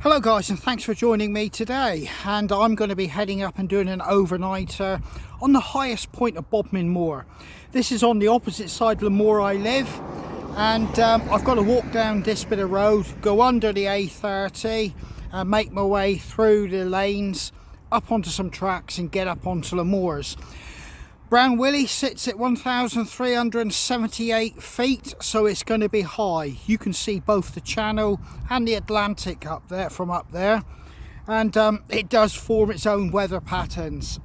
Hello guys, and thanks for joining me today. And I'm going to be heading up and doing an overnighter on the highest point of Bodmin Moor. This is on the opposite side of the moor I live, and I've got to walk down this bit of road, go under the A30 and make my way through the lanes up onto some tracks and get up onto the moors. Brown Willy sits at 1,378 feet, so it's going to be high. You can see both the Channel and the Atlantic up there from up there, and it does form its own weather patterns.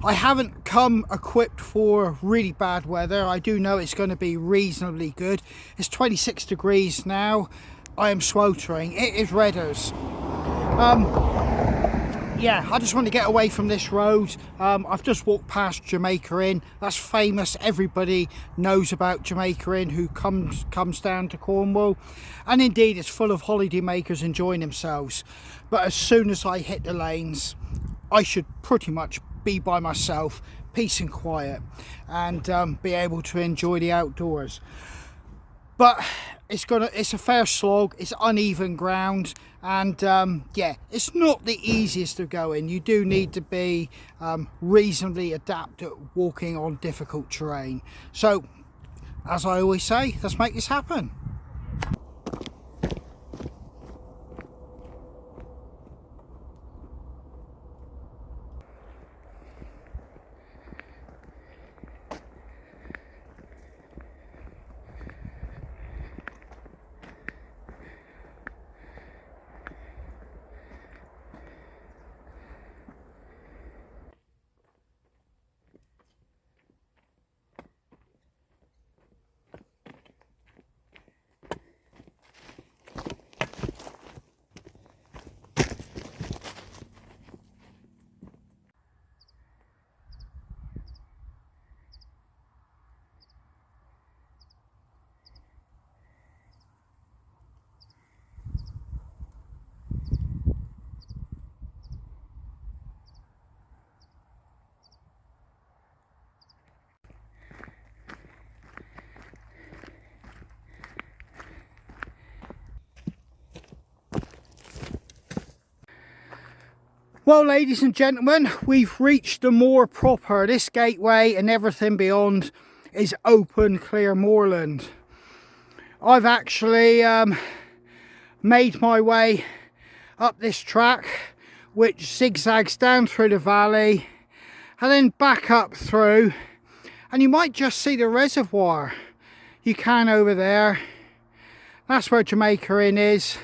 I haven't come equipped for really bad weather. I do know it's going to be reasonably good. It's 26 degrees now. I am sweltering. It is Redders. Yeah, I just want to get away from this road. I've just walked past Jamaica Inn. That's famous. Everybody knows about Jamaica Inn who comes down to Cornwall. And indeed, it's full of holiday makers enjoying themselves. But as soon as I hit the lanes, I should pretty much be by myself, peace and quiet, and be able to enjoy the outdoors. But it's a fair slog. It's uneven ground, and yeah, it's not the easiest to go in. You do need to be reasonably adept at walking on difficult terrain. So, as I always say, let's make this happen. Well, ladies and gentlemen, we've reached the moor proper. This gateway and everything beyond is open, clear moorland. I've actually made my way up this track, which zigzags down through the valley and then back up through, and you might just see the reservoir. You can over there. That's where Jamaica Inn is.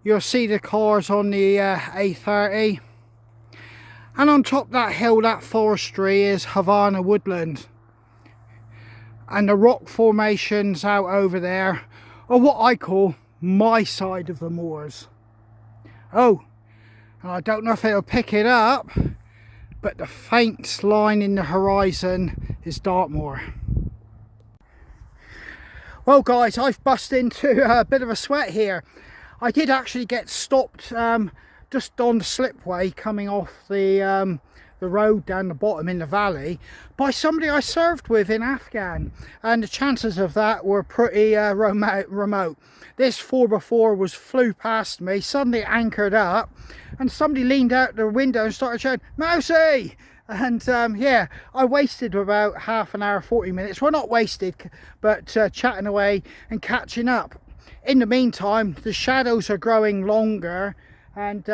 You'll see the cars on the A30. And on top of that hill, that forestry is Havana woodland. And the rock formations out over there are what I call my side of the moors. Oh, and I don't know if it'll pick it up, but the faint line in the horizon is Dartmoor. Well guys, I've bust into a bit of a sweat here. I did actually get stopped just on the slipway coming off the road down the bottom in the valley by somebody I served with in Afghan, and the chances of that were pretty remote. This 4x4 flew past me, suddenly anchored up, and somebody leaned out the window and started shouting, "Mousy!" And yeah, I wasted about half an hour, 40 minutes. Well, not wasted, but chatting away and catching up. In the meantime, the shadows are growing longer, and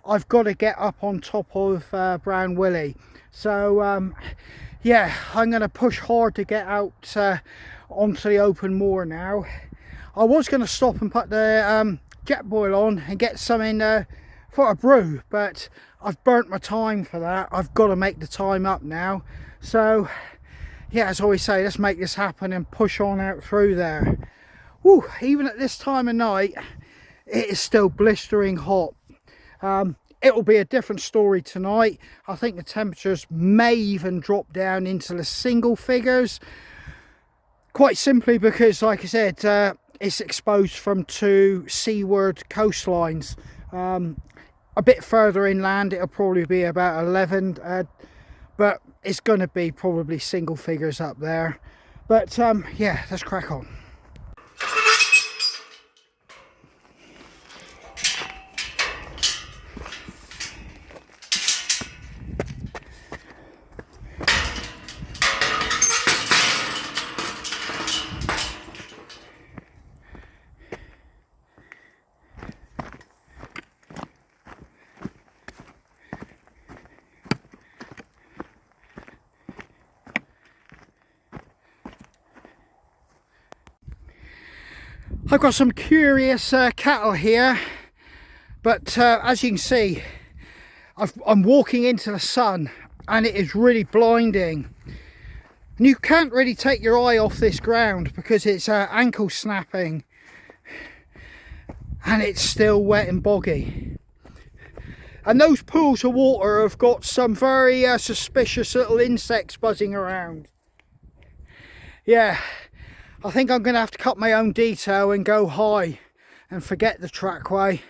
I've got to get up on top of Brown Willy. So yeah, I'm going to push hard to get out onto the open moor now. I was going to stop and put the jet boil on and get something for a brew, but I've burnt my time for that. I've got to make the time up now. So yeah, as I always say, let's make this happen and push on out through there. Woo, even at this time of night, it is still blistering hot. It'll be a different story tonight. I think the temperatures may even drop down into the single figures, quite simply because, like I said, it's exposed from two seaward coastlines. A bit further inland it'll probably be about 11, but it's going to be probably single figures up there. But yeah, let's crack on. I've got some curious cattle here, but as you can see, I'm walking into the sun and it is really blinding. And you can't really take your eye off this ground because it's ankle snapping and it's still wet and boggy. And those pools of water have got some very suspicious little insects buzzing around. Yeah, I think I'm going to have to cut my own detail and go high and forget the trackway.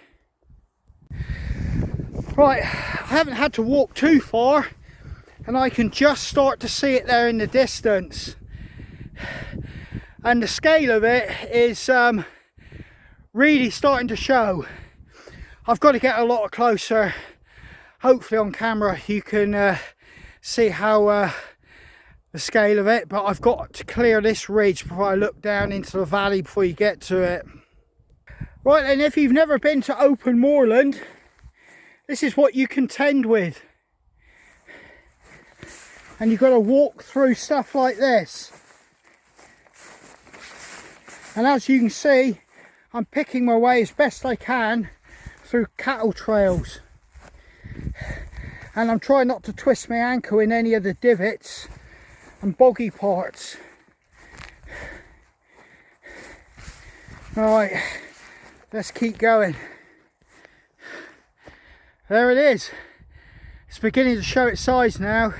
Right, I haven't had to walk too far and I can just start to see it there in the distance. And the scale of it is really starting to show. I've got to get a lot closer. Hopefully on camera you can see how the scale of it, but I've got to clear this ridge before I look down into the valley before you get to it. Right then, if you've never been to open moorland, this is what you contend with. And you've got to walk through stuff like this. And as you can see, I'm picking my way as best I can through cattle trails. And I'm trying not to twist my ankle in any of the divots and boggy parts. Right, let's keep going. There it is. It's beginning to show its size now.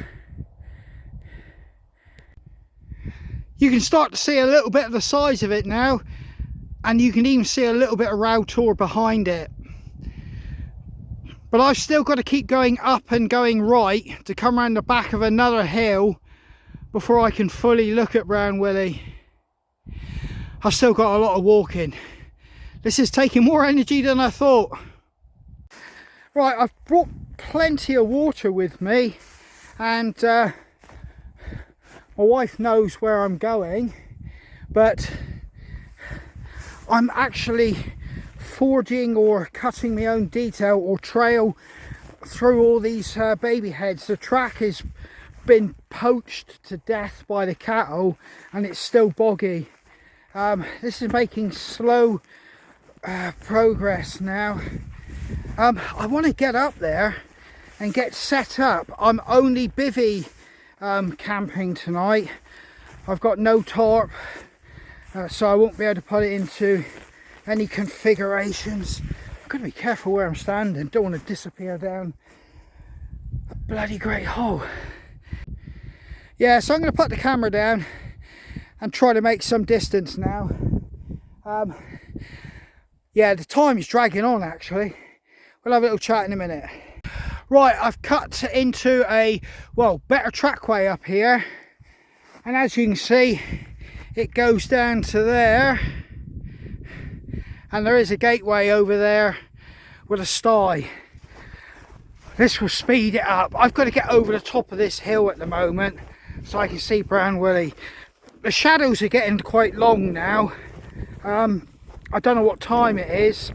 You can start to see a little bit of the size of it now, and you can even see a little bit of row tour behind it. But I've still got to keep going up and going right to come around the back of another hill before I can fully look at Brown Willy. I've still got a lot of walking. This is taking more energy than I thought. Right, I've brought plenty of water with me, and my wife knows where I'm going, but I'm actually forging or cutting my own detail or trail through all these baby heads. The track has been poached to death by the cattle and it's still boggy. This is making slow progress now. I want to get up there and get set up. I'm only bivy camping tonight. I've got no tarp, so I won't be able to put it into any configurations. I've got to be careful where I'm standing. Don't want to disappear down a bloody great hole. Yeah, so I'm going to put the camera down and try to make some distance now. Yeah, the time is dragging on actually. We'll have a little chat in a minute. Right, I've cut into a, well, better trackway up here. And as you can see, it goes down to there. And there is a gateway over there with a sty. This will speed it up. I've got to get over the top of this hill at the moment so I can see Brown Willy. The shadows are getting quite long now. I don't know what time it is.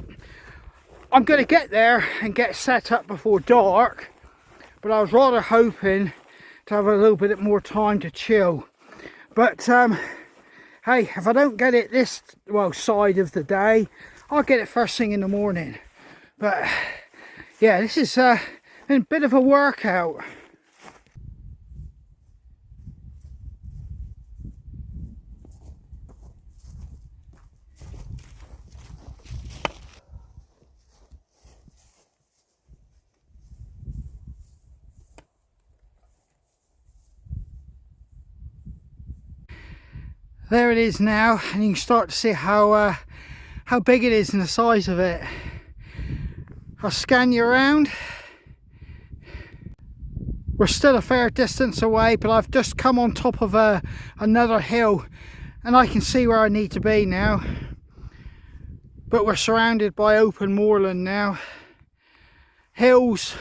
I'm going to get there and get set up before dark, but I was rather hoping to have a little bit more time to chill. But hey, if I don't get it this side of the day, I'll get it first thing in the morning. But yeah, this is been a bit of a workout. There it is now, and you can start to see how big it is and the size of it. I'll scan you around. We're still a fair distance away, but I've just come on top of another hill and I can see where I need to be now. But we're surrounded by open moorland now. Hills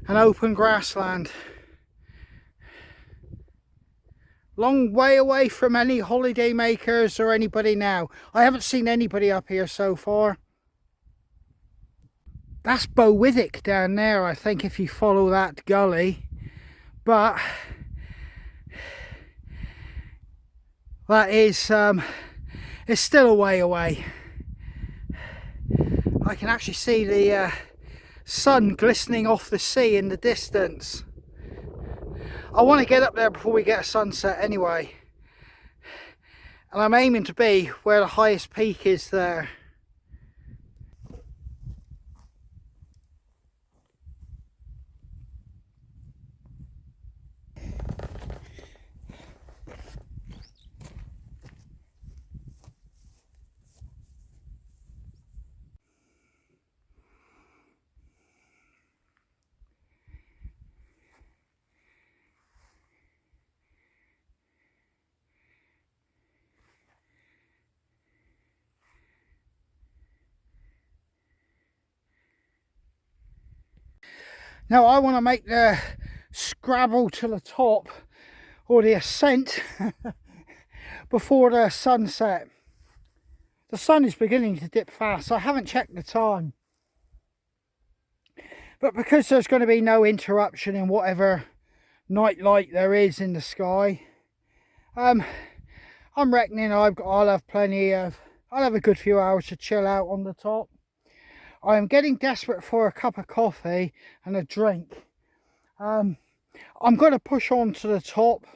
and open grassland. Long way away from any holiday makers or anybody now. I haven't seen anybody up here so far. That's Bowithick down there, I think, if you follow that gully. But that is It's still a way away. I can actually see the sun glistening off the sea in the distance. I want to get up there before we get a sunset anyway. And I'm aiming to be where the highest peak is there. Now I want to make the scramble to the top, or the ascent, before the sunset. The sun is beginning to dip fast. I haven't checked the time, but because there's going to be no interruption in whatever night light there is in the sky, I'm reckoning I'll have a good few hours to chill out on the top. I am getting desperate for a cup of coffee and a drink. I'm going to push on to the top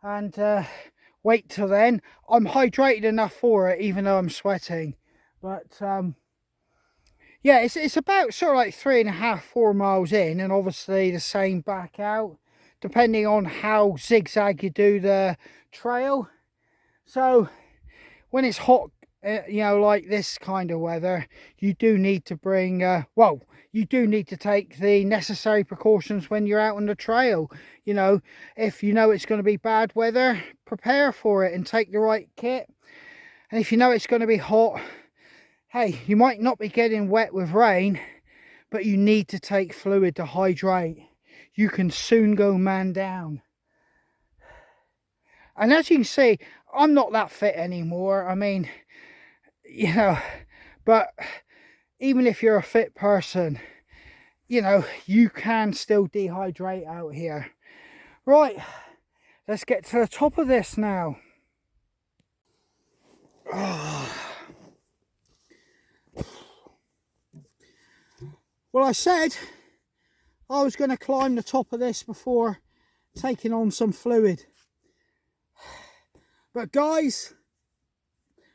and wait till then. I'm hydrated enough for it, even though I'm sweating. But yeah, it's about sort of like 3.5–4 miles in, and obviously the same back out, depending on how zigzag you do the trail. So when it's hot, you know, like this kind of weather, you do need to bring you do need to take the necessary precautions when you're out on the trail. You know, if you know it's going to be bad weather, prepare for it and take the right kit. And if you know it's going to be hot, hey, you might not be getting wet with rain, but you need to take fluid to hydrate. You can soon go man down. And as you can see, I'm not that fit anymore. I mean, you know, but even if you're a fit person, you know, you can still dehydrate out here. Right, let's get to the top of this now. Oh. Well, I said I was going to climb the top of this before taking on some fluid. But guys,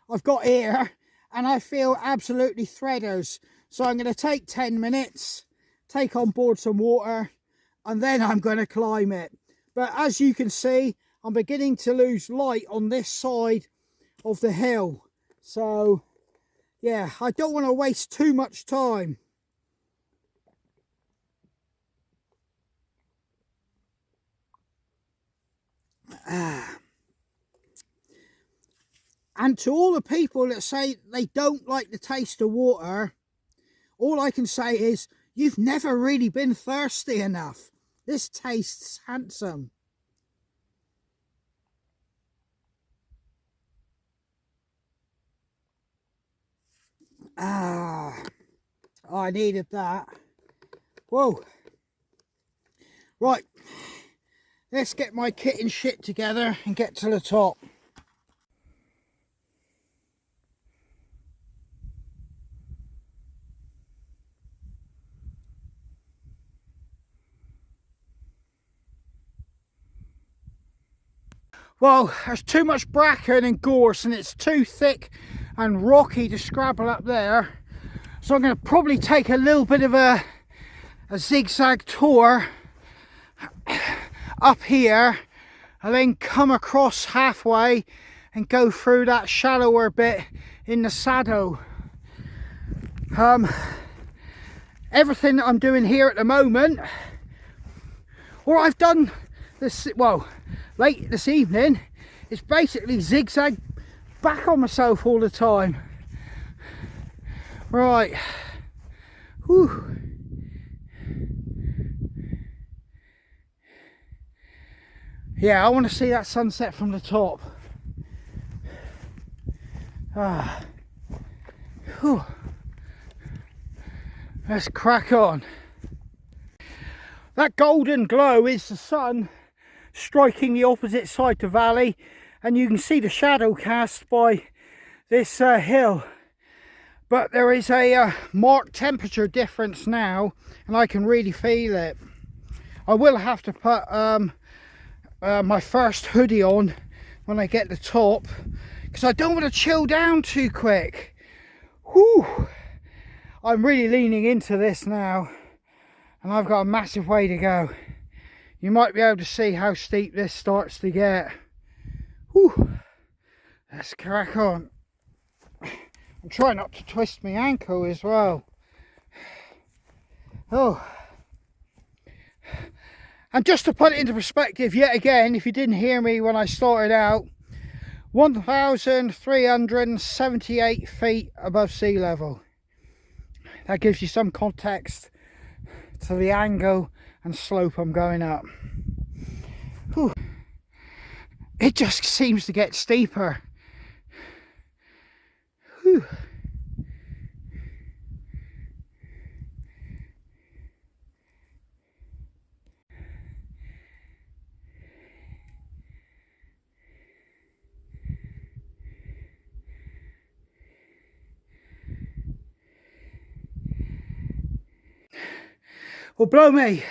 I've got here and I feel absolutely threaders. So I'm going to take 10 minutes, take on board some water, and then I'm going to climb it. But as you can see, I'm beginning to lose light on this side of the hill. So yeah, I don't want to waste too much time. And to all the people that say they don't like the taste of water, all I can say is, you've never really been thirsty enough. This tastes handsome. I needed that. Whoa. Right, let's get my kit and shit together and get to the top. Well, there's too much bracken and gorse and it's too thick and rocky to scrabble up there. So I'm going to probably take a little bit of a zigzag tour up here and then come across halfway and go through that shallower bit in the saddle. Everything that I'm doing here at the moment, or I've done this, well, late this evening, is basically zigzag back on myself all the time. Right. Whew. Yeah, I want to see that sunset from the top. Whew. Let's crack on. That golden glow is the sun striking the opposite side to valley, and you can see the shadow cast by this hill, but there is a marked temperature difference now, and I can really feel it. I will have to put my first hoodie on when I get to the top, because I don't want to chill down too quick. Whew. I'm really leaning into this now, and I've got a massive way to go. You might be able to see how steep this starts to get. Whew. Let's crack on. I'm trying not to twist my ankle as well. Oh. And just to put it into perspective yet again, if you didn't hear me when I started out, 1,378 feet above sea level. That gives you some context to the angle and slope I'm going up. Whew. It just seems to get steeper. Whew. Well, blow me,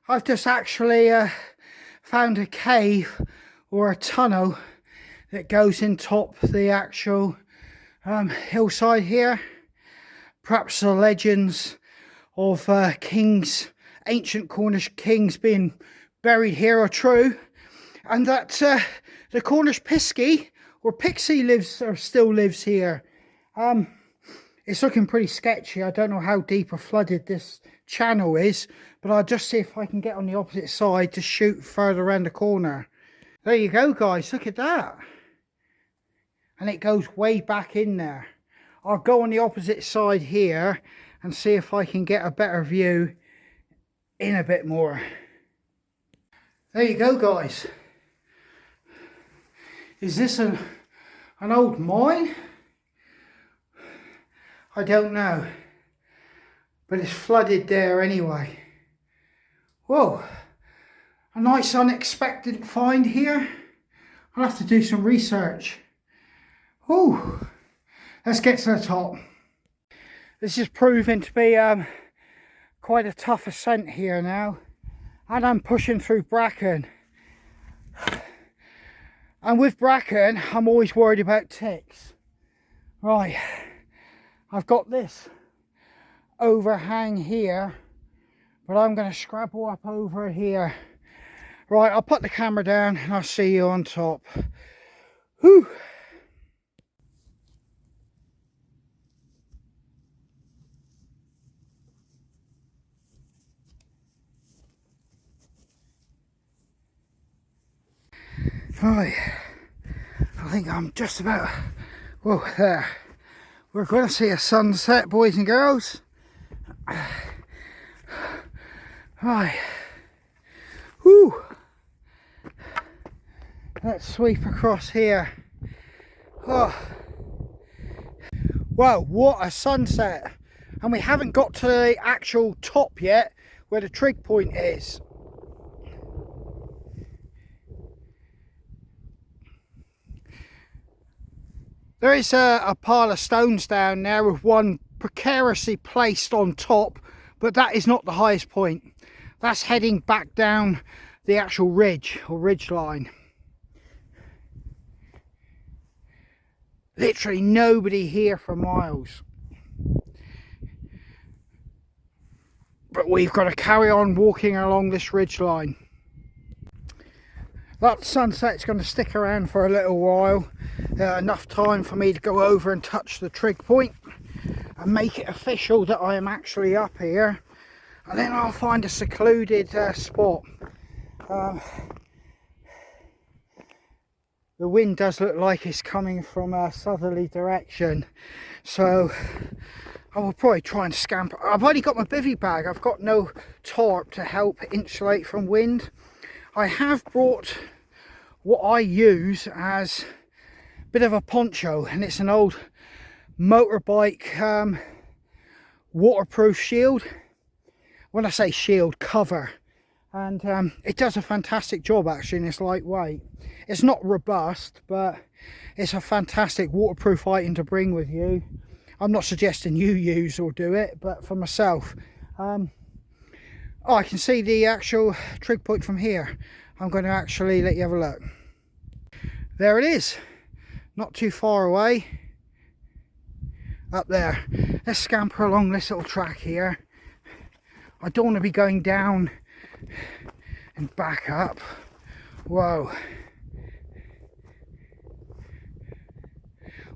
I've just actually found a cave or a tunnel that goes in top the actual hillside here. Perhaps the legends of kings, ancient Cornish kings being buried here are true, and that the Cornish pisky or pixie still lives here. It's looking pretty sketchy. I don't know how deep or flooded this channel is, but I'll just see if I can get on the opposite side to shoot further around the corner. There you go, guys, look at that. And it goes way back in there. I'll go on the opposite side here and see if I can get a better view in a bit more. There you go, guys. Is this an old mine? I don't know, but it's flooded there anyway. Whoa, a nice unexpected find here. I'll have to do some research. Whew. Let's get to the top. This is proving to be quite a tough ascent here now, and I'm pushing through bracken. And with bracken, I'm always worried about ticks. Right. I've got this overhang here, but I'm going to scrabble up over here. Right, I'll put the camera down and I'll see you on top. Whew. Right, I think I'm just about, whoa, there. We're going to see a sunset, boys and girls. Right. Whew. Let's sweep across here. Oh. Wow, what a sunset. And we haven't got to the actual top yet, where the trig point is. There is a pile of stones down there with one precariously placed on top, but that is not the highest point. That's heading back down the actual ridge or ridge line. Literally nobody here for miles. But we've got to carry on walking along this ridge line. That sunset's going to stick around for a little while. Enough time for me to go over and touch the trig point and make it official that I am actually up here, and then I'll find a secluded spot. The wind does look like it's coming from a southerly direction, so I will probably try and scamper. I've only got my bivy bag, I've got no tarp to help insulate from wind. I have brought what I use as a bit of a poncho, and it's an old motorbike waterproof shield. When I say shield, cover. and it does a fantastic job actually, and it's lightweight. It's not robust, but it's a fantastic waterproof item to bring with you. I'm not suggesting you use or do it, but for myself, oh, I can see the actual trig point from here. I'm going to actually let you have a look. There it is, not too far away, up there. Let's scamper along this little track here. I don't want to be going down and back up. Whoa.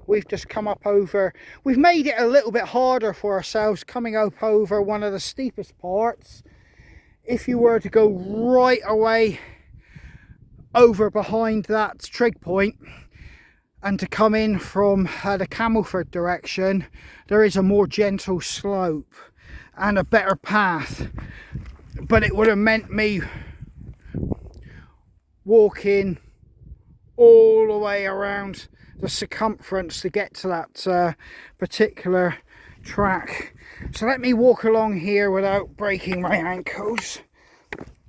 We've just come up over, we've made it a little bit harder for ourselves coming up over one of the steepest parts. If you were to go right away over behind that trig point and to come in from the Camelford direction, there is a more gentle slope and a better path, but it would have meant me walking all the way around the circumference to get to that particular track. So let me walk along here without breaking my ankles.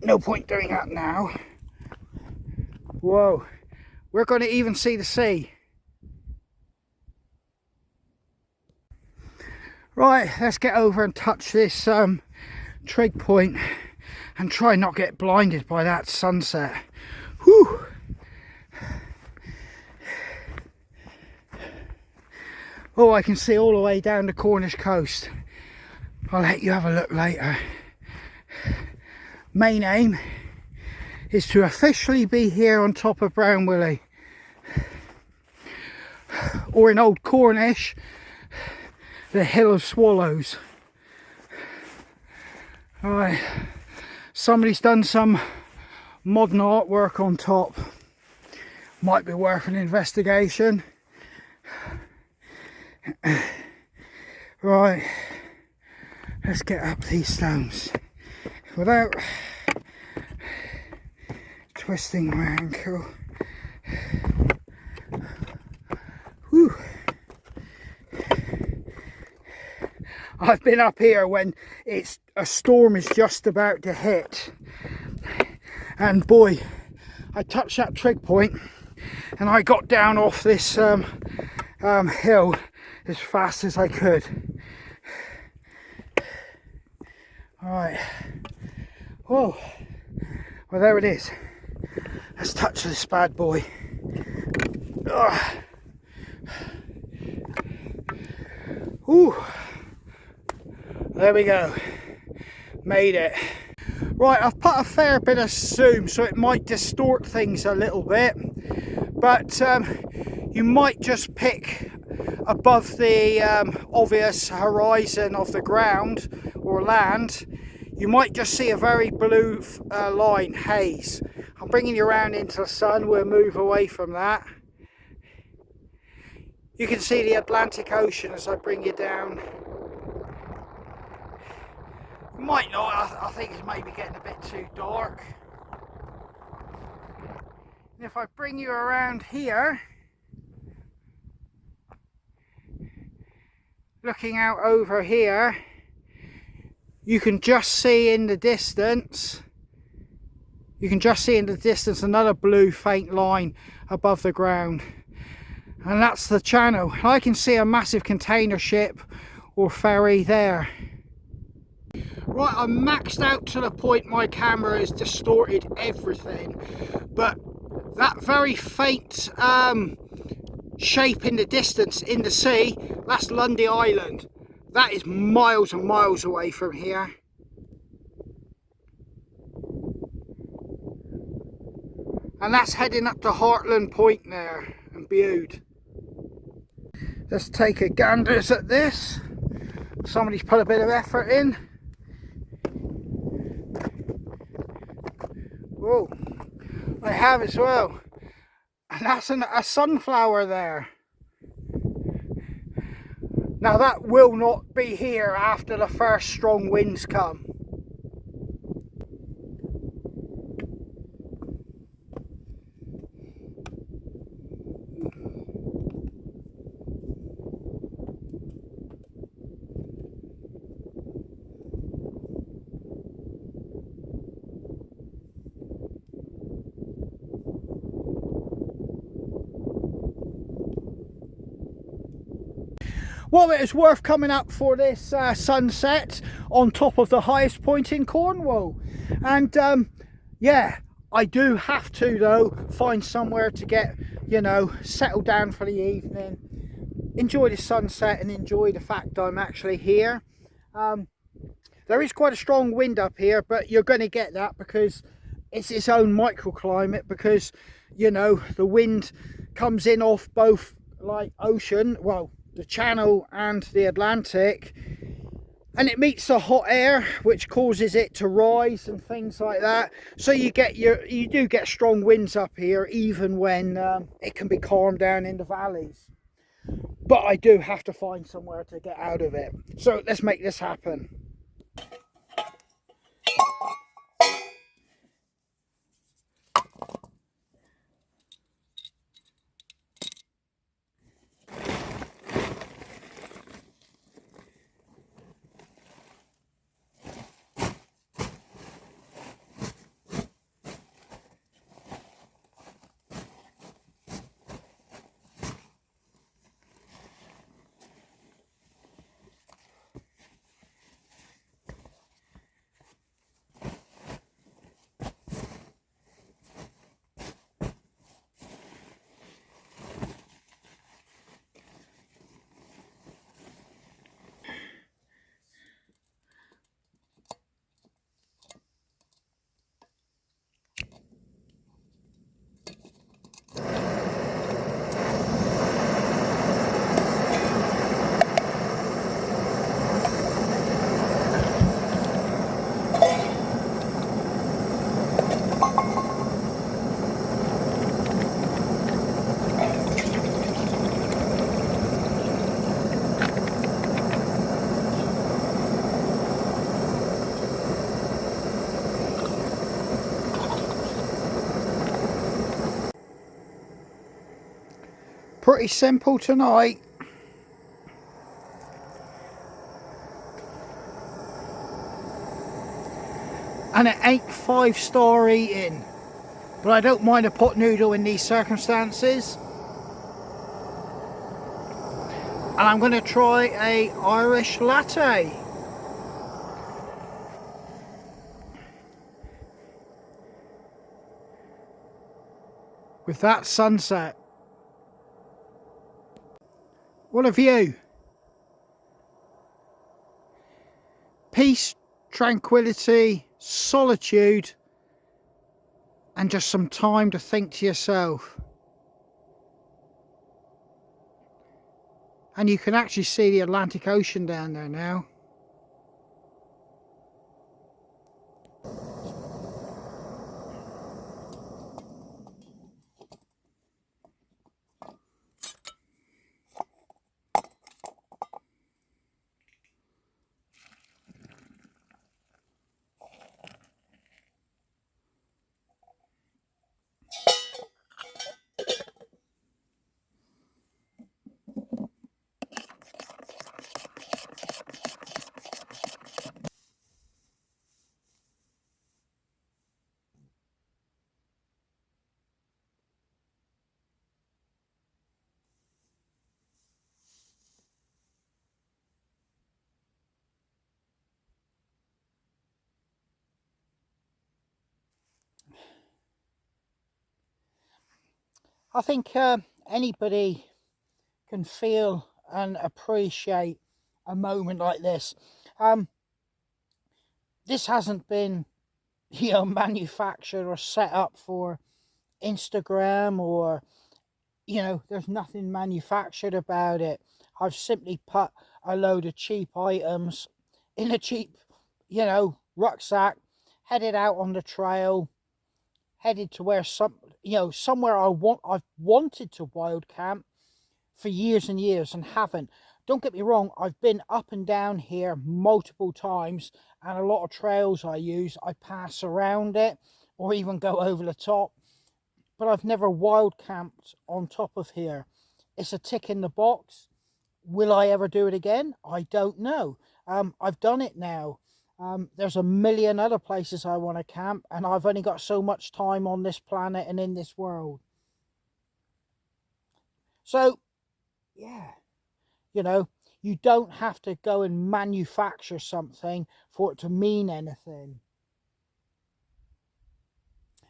No point doing that now. Whoa, we're going to even see the sea. Right, let's get over and touch this trig point and try not get blinded by that sunset. Whew. Oh, I can see all the way down the Cornish coast. I'll let you have a look later. Main aim is to officially be here on top of Brown Willy, or in Old Cornish, the Hill of Swallows. Alright, somebody's done some modern artwork on top. Might be worth an investigation. Right, let's get up these stones without twisting my ankle. Whew. I've been up here when a storm is just about to hit, and boy, I touched that trig point and I got down off this hill as fast as I could. Alright, oh, well there it is. Let's touch this bad boy. Ugh. Ooh. There we go, made it. Right, I've put a fair bit of zoom so it might distort things a little bit, but you might just pick above the obvious horizon of the ground or land, you might just see a very blue line, haze. I'm bringing you around into the sun, we'll move away from that. You can see the Atlantic Ocean as I bring you down. You might not, I think it's maybe getting a bit too dark. And if I bring you around here, looking out over here, you can just see in the distance, another blue faint line above the ground, and that's the channel. I can see a massive container ship or ferry there. Right, I'm maxed out to the point my camera has distorted everything, but that very faint shape in the distance in the sea, that's Lundy Island. That is miles and miles away from here. And that's heading up to Hartland Point there and Bude. Let's take a ganders at this. Somebody's put a bit of effort in. Whoa, I have as well. And that's a sunflower there. Now that will not be here after the first strong winds come. Well, it is worth coming up for this sunset on top of the highest point in Cornwall. And yeah, I do have to though find somewhere to get, you know, settle down for the evening, enjoy the sunset and enjoy the fact I'm actually here. There is quite a strong wind up here, but you're going to get that because it's its own microclimate, because, you know, the wind comes in off both like ocean, well, the Channel and the Atlantic, and it meets the hot air, which causes it to rise and things like that. So you do get strong winds up here, even when it can be calm down in the valleys. But I do have to find somewhere to get out of it. So let's make this happen. Pretty simple tonight. And it ain't 5-star eating, but I don't mind a pot noodle in these circumstances. And I'm going to try a Irish latte. With that sunset. What a view. Peace, tranquility, solitude, and just some time to think to yourself. And you can actually see the Atlantic Ocean down there now. I think anybody can feel and appreciate a moment like this. This hasn't been, you know, manufactured or set up for Instagram, or, you know, there's nothing manufactured about it. I've simply put a load of cheap items in a cheap, you know, rucksack, headed out on the trail, headed to where somewhere I've wanted to wild camp for years and years and haven't. Don't get me wrong, I've been up and down here multiple times, and a lot of trails I use, I pass around it or even go over the top, but I've never wild camped on top of here. It's a tick in the box. Will I ever do it again? I don't know. I've done it now. There's a million other places I want to camp, and I've only got so much time on this planet and in this world. So, yeah, you know, You don't have to go and manufacture something for it to mean anything.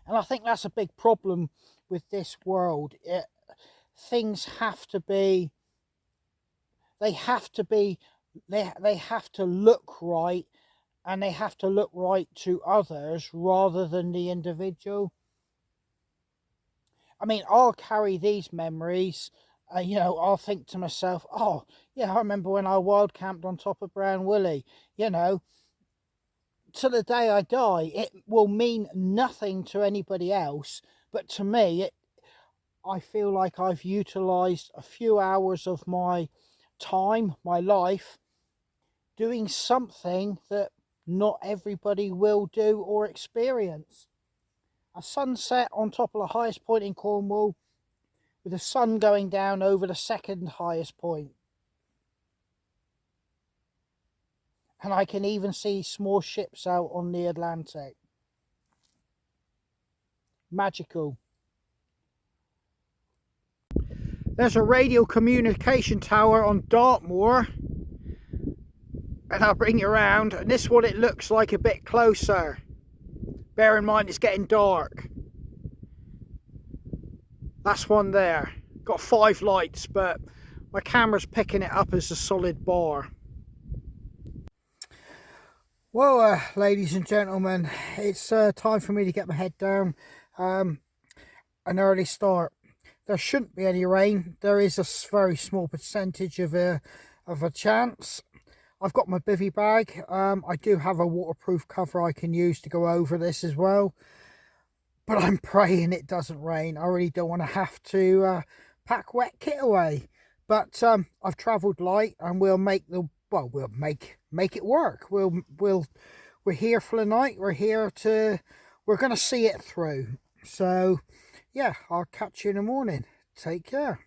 And I think that's a big problem with this world. Things have to be, they have to look right, and they have to look right to others rather than the individual. I mean, I'll carry these memories, you know, I'll think to myself, oh, yeah, I remember when I wild camped on top of Brown Willy, you know, to the day I die. It will mean nothing to anybody else, but to me, I feel like I've utilised a few hours of my time, my life, doing something that not everybody will do or experience. A sunset on top of the highest point in Cornwall, with the sun going down over the second highest point. And I can even see small ships out on the Atlantic. Magical. There's a radio communication tower on Dartmoor, and I'll bring you around, and this is what it looks like a bit closer. Bear in mind it's getting dark. That's one there. Got 5 lights, but my camera's picking it up as a solid bar. Well, ladies and gentlemen, it's time for me to get my head down. An early start. There shouldn't be any rain. There is a very small percentage of a chance. I've got my bivy bag. I do have a waterproof cover I can use to go over this as well. But I'm praying it doesn't rain. I really don't want to have to pack wet kit away. But I've travelled light, and we'll make it work. We're here for the night. We're going to see it through. So yeah, I'll catch you in the morning. Take care.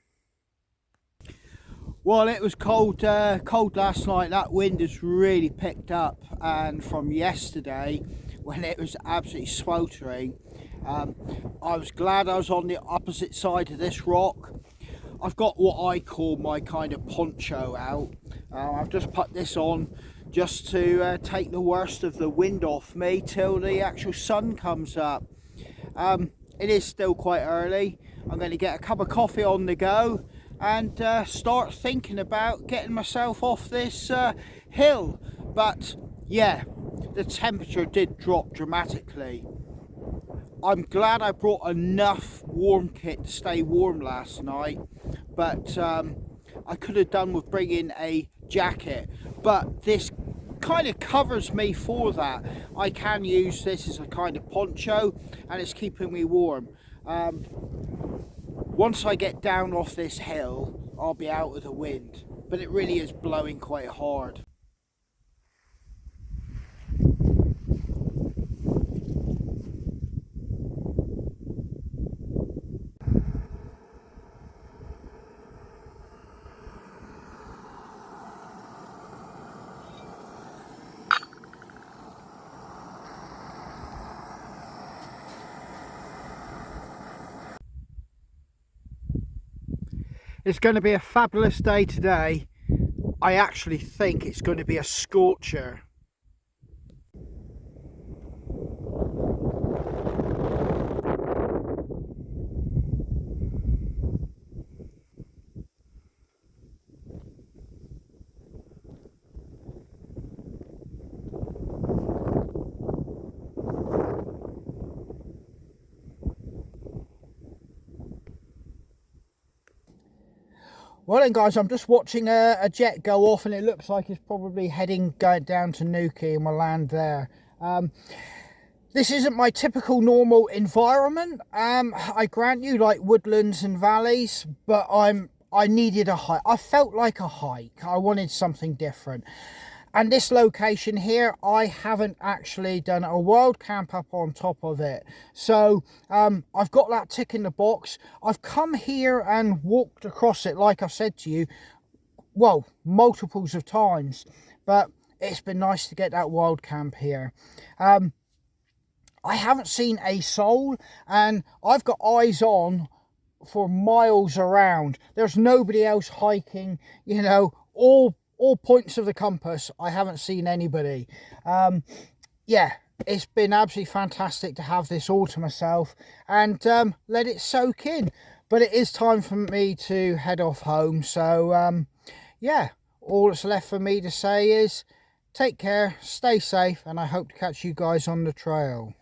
Well, it was cold last night. That wind has really picked up, and from yesterday when it was absolutely sweltering, I was glad I was on the opposite side of this rock. I've got what I call my kind of poncho out. I've just put this on just to take the worst of the wind off me till the actual sun comes up. It is still quite early. I'm going to get a cup of coffee on the go and start thinking about getting myself off this hill. But yeah, the temperature did drop dramatically. I'm glad I brought enough warm kit to stay warm last night, but I could have done with bringing a jacket, but this kind of covers me for that. I can use this as a kind of poncho, and it's keeping me warm. Once I get down off this hill, I'll be out of the wind, but it really is blowing quite hard. It's going to be a fabulous day today. I actually think it's going to be a scorcher. Well then guys, I'm just watching a jet go off, and it looks like it's probably going down to Newquay, and we'll land there. This isn't my typical normal environment. I grant you, like woodlands and valleys, but I needed a hike. I felt like a hike. I wanted something different. And this location here, I haven't actually done a wild camp up on top of it. So I've got that tick in the box. I've come here and walked across it, like I've said to you, well, multiples of times. But it's been nice to get that wild camp here. I haven't seen a soul, and I've got eyes on for miles around. There's nobody else hiking, you know, all all points of the compass, I haven't seen anybody. Yeah, it's been absolutely fantastic to have this all to myself and let it soak in. But it is time for me to head off home. So yeah, all that's left for me to say is take care, stay safe, and I hope to catch you guys on the trail.